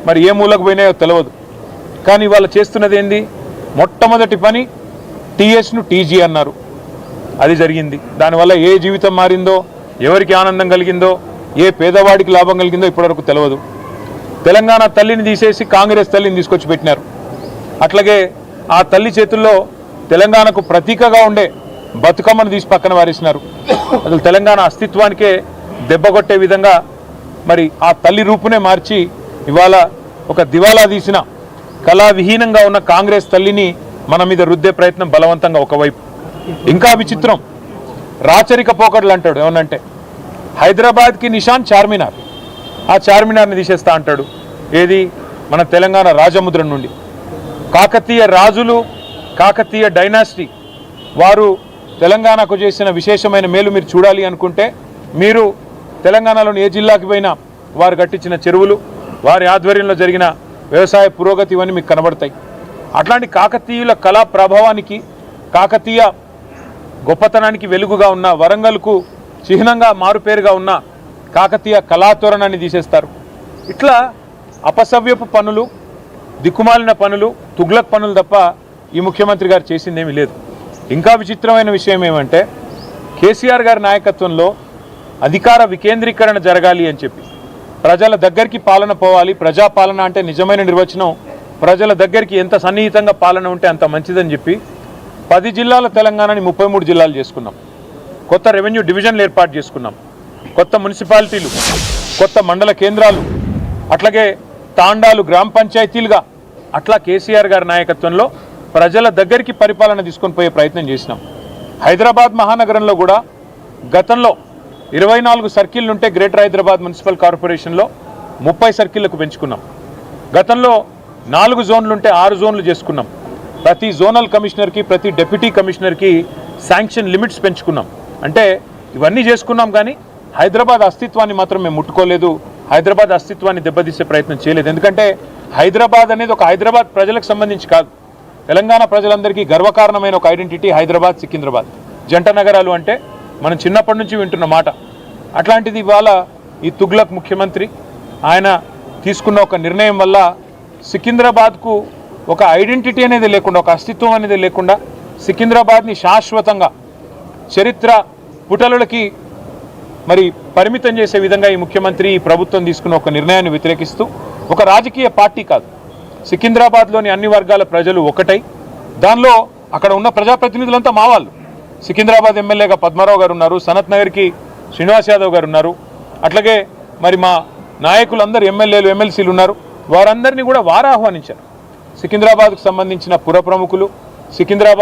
మరి ఏ మూలకు పోయినాయో తెలియదు. కానీ ఇవాళ చేస్తున్నది ఏంది? మొట్టమొదటి పని టీఎస్ను టీజీ అన్నారు, అది జరిగింది. దానివల్ల ఏ జీవితం మారిందో, ఎవరికి ఆనందం కలిగిందో, ఏ పేదవాడికి లాభం కలిగిందో ఇప్పటివరకు తెలియదు. తెలంగాణ తల్లిని తీసేసి కాంగ్రెస్ తల్లిని తీసుకొచ్చి పెట్టినారు. అట్లాగే ఆ తల్లి చేతుల్లో తెలంగాణకు ప్రతీకగా ఉండే బతుకమ్మను తీసి పక్కన వారేసినారు. అసలు తెలంగాణ అస్తిత్వానికే దెబ్బకొట్టే విధంగా మరి ఆ తల్లి రూపునే మార్చి ఇవాళ ఒక దివాలా తీసిన కళావిహీనంగా ఉన్న కాంగ్రెస్ తల్లిని మన మీద రుద్దే ప్రయత్నం బలవంతంగా ఒకవైపు. ఇంకా విచిత్రం, రాచరిక పోకడలు అంటాడు. ఏమనంటే హైదరాబాద్కి నిషాన్ చార్మినార్, ఆ చార్మినార్ని తీసేస్తా అంటాడు. ఏది? మన తెలంగాణ రాజముద్ర నుండి. కాకతీయ రాజులు, కాకతీయ డైనాసిటీ వారు తెలంగాణకు చేసిన విశేషమైన మేలు మీరు చూడాలి అనుకుంటే మీరు తెలంగాణలోని ఏ జిల్లాకి పోయినా వారు కట్టించిన చెరువులు, వారి ఆధ్వర్యంలో జరిగిన వ్యవసాయ పురోగతి ఇవన్నీ మీకు కనబడతాయి. అట్లాంటి కాకతీయుల కళా ప్రభావానికి, కాకతీయ గొప్పతనానికి వెలుగుగా ఉన్న, వరంగల్కు చిహ్నంగా మారుపేరుగా ఉన్న కాకతీయ కళాతోరణాన్ని తీసేస్తారు. ఇట్లా అపసవ్యపు పనులు, దిక్కుమాలిన పనులు, తుగ్లక్ పనులు తప్ప ఈ ముఖ్యమంత్రి గారు చేసిందేమీ లేదు. ఇంకా విచిత్రమైన విషయం ఏమంటే కేసీఆర్ గారి నాయకత్వంలో అధికార వికేంద్రీకరణ జరగాలి అని చెప్పి, ప్రజల దగ్గరికి పాలన పోవాలి. ప్రజాపాలన అంటే నిజమైన నిర్వచనం ప్రజల దగ్గరికి ఎంత సన్నిహితంగా పాలన ఉంటే అంత మంచిదని చెప్పి 10 జిల్లాల తెలంగాణని 33 జిల్లాలు చేసుకున్నాం. కొత్త రెవెన్యూ డివిజన్లు ఏర్పాటు చేసుకున్నాం. కొత్త మున్సిపాలిటీలు, కొత్త మండల కేంద్రాలు, అట్లాగే తాండాలు గ్రామ పంచాయతీలుగా అట్లా కేసీఆర్ గారి నాయకత్వంలో ప్రజల దగ్గరికి పరిపాలన తీసుకొని పోయే ప్రయత్నం చేసినాం. హైదరాబాద్ మహానగరంలో కూడా గతంలో 24 సర్కిళ్ళు ఉంటే గ్రేటర్ హైదరాబాద్ మున్సిపల్ కార్పొరేషన్లో 30 సర్కిళ్లకు పెంచుకున్నాం. గతంలో 4 జోన్లు ఉంటే 6 జోన్లు చేసుకున్నాం. ప్రతి జోనల్ కమిషనర్కి, ప్రతి డిప్యూటీ కమిషనర్కి శాంక్షన్ లిమిట్స్ పెంచుకున్నాం. అంటే ఇవన్నీ చేసుకున్నాం, కానీ హైదరాబాద్ అస్తిత్వాన్ని మాత్రం మేము ముట్టుకోలేదు. హైదరాబాద్ అస్తిత్వాన్ని దెబ్బతీసే ప్రయత్నం చేయలేదు. ఎందుకంటే హైదరాబాద్ అనేది ఒక హైదరాబాద్ ప్రజలకు సంబంధించి కాదు, తెలంగాణ ప్రజలందరికీ గర్వకారణమైన ఒక ఐడెంటిటీ హైదరాబాద్, సికింద్రాబాద్ జంట నగరాలు అంటే మనం చిన్నప్పటి నుంచి వింటున్న మాట. అట్లాంటిది ఇవాళ ఈ తుగ్లక్ ముఖ్యమంత్రి ఆయన తీసుకున్న ఒక నిర్ణయం వల్ల సికింద్రాబాద్కు ఒక ఐడెంటిటీ అనేది లేకుండా, ఒక అస్తిత్వం అనేది లేకుండా సికింద్రాబాద్ని శాశ్వతంగా చరిత్ర పుటలకి మరి పరిమితం చేసే విధంగా ఈ ముఖ్యమంత్రి, ఈ ప్రభుత్వం తీసుకున్న ఒక నిర్ణయాన్ని వ్యతిరేకిస్తూ, ఒక రాజకీయ పార్టీ కాదు, సికింద్రాబాద్లోని అన్ని వర్గాల ప్రజలు ఒకటై, దానిలో అక్కడ ఉన్న ప్రజాప్రతినిధులంతా మా వాళ్ళు. సికింద్రాబాద్ ఎమ్మెల్యేగా పద్మారావు గారు ఉన్నారు, సనత్ నగర్కి శ్రీనివాస్ యాదవ్ గారు ఉన్నారు, అట్లాగే మరి మా నాయకులందరూ ఎమ్మెల్యేలు, ఎమ్మెల్సీలు ఉన్నారు. వారందరినీ కూడా వారు ఆహ్వానించారు. సికింద్రాబాద్కు సంబంధించిన పుర ప్రముఖులు, సికింద్రాబాద్